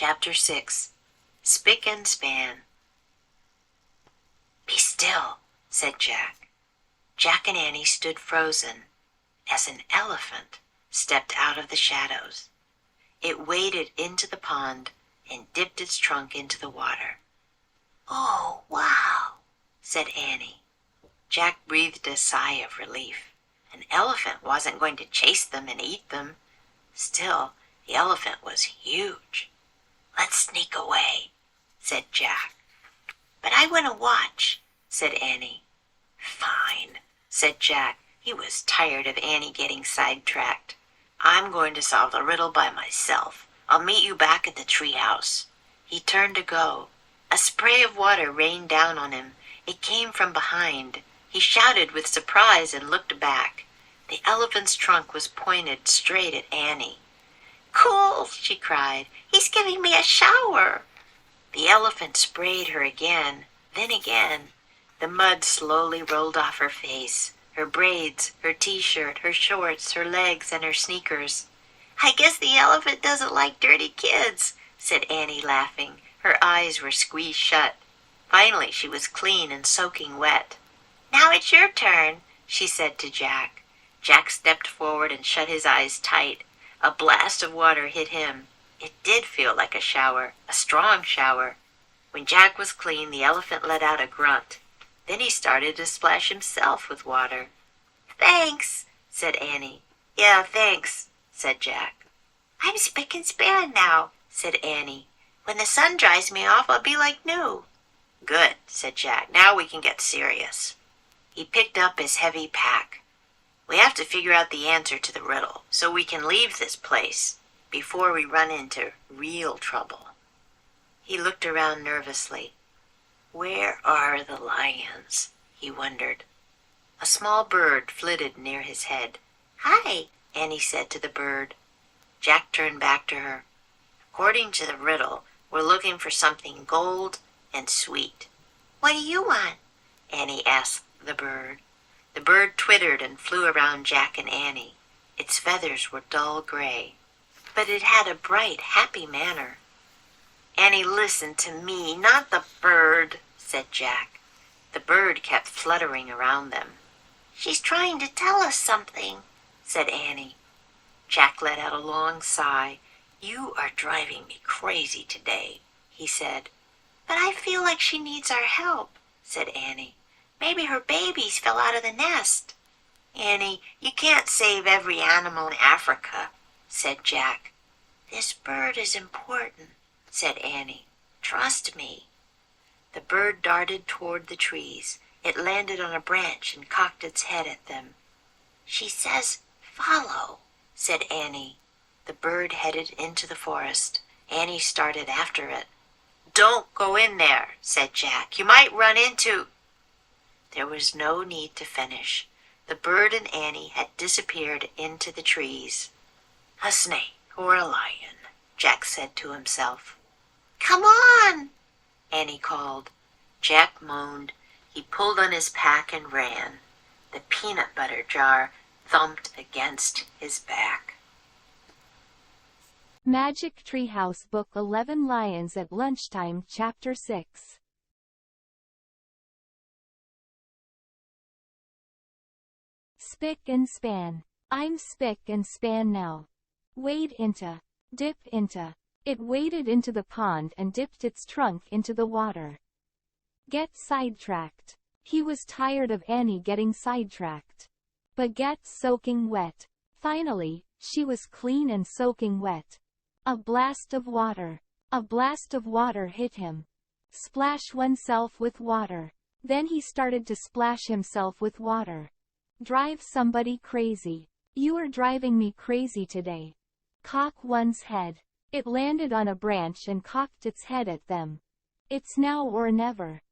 Chapter 6. Spick and Span. "Be still," said Jack. Jack and Annie stood frozen as an elephant stepped out of the shadows. It waded into the pond and dipped its trunk into the water. "Oh, wow," said Annie. Jack breathed a sigh of relief. An elephant wasn't going to chase them and eat them. Still, the elephant was huge. "Let's sneak away," said Jack. "But I want to watch," said Annie. "Fine," said Jack. He was tired of Annie getting sidetracked. "I'm going to solve the riddle by myself. I'll meet you back at the treehouse." He turned to go. A spray of water rained down on him. It came from behind. He shouted with surprise and looked back. The elephant's trunk was pointed straight at Annie. "Cool," she cried. "He's giving me a shower." The elephant sprayed her again, then again. The mud slowly rolled off her face, her braids, her t-shirt, her shorts, her legs, and her sneakers. "I guess the elephant doesn't like dirty kids," said Annie, laughing. Her eyes were squeezed shut. Finally, she was clean and soaking wet. "Now it's your turn," she said to Jack. Jack stepped forward and shut his eyes tight. A blast of water hit him. It did feel like a shower, a strong shower. When Jack was clean, the elephant let out a grunt. Then he started to splash himself with water. "Thanks," said Annie. "Yeah, thanks," said Jack. "I'm spick and span now," said Annie. "When the sun dries me off, I'll be like new." "Good," said Jack. "Now we can get serious." He picked up his heavy pack. "We have to figure out the answer to the riddle so we can leave this place before we run into real trouble." He looked around nervously. Where are the lions? He wondered. A small bird flitted near his head. "Hi," Annie said to the bird. Jack turned back to her. "According to the riddle, we're looking for something gold and sweet." "What do you want?" Annie asked the bird. The bird twittered and flew around Jack and Annie. Its feathers were dull gray, but it had a bright, happy manner. "Annie, listen to me, not the bird," said Jack. The bird kept fluttering around them. "She's trying to tell us something," said Annie. Jack let out a long sigh. "You are driving me crazy today," he said. "But I feel like she needs our help," said Annie. "Maybe her babies fell out of the nest." "Annie, you can't save every animal in Africa," said Jack. "This bird is important," said Annie. "Trust me." The bird darted toward the trees. It landed on a branch and cocked its head at them. "She says, 'Follow,'" said Annie. The bird headed into the forest. Annie started after it. "Don't go in there," said Jack. "You might run into—" There was no need to finish. The bird and Annie had disappeared into the trees. "A snake or a lion," Jack said to himself. "Come on," Annie called. Jack moaned. He pulled on his pack and ran. The peanut butter jar thumped against his back. Magic Treehouse Book 11 Lions at Lunchtime Chapter 6. Spick and span. I'm spick and span now. Wade into. Dip into. It waded into the pond and dipped its trunk into the water. Get sidetracked. He was tired of Annie getting sidetracked. But get soaking wet. Finally, she was clean and soaking wet. A blast of water. A blast of water hit him. Splash oneself with water. Then he started to splash himself with water. Drive somebody crazy. You are driving me crazy today. Cock one's head. It landed on a branch and cocked its head at them. It's now or never.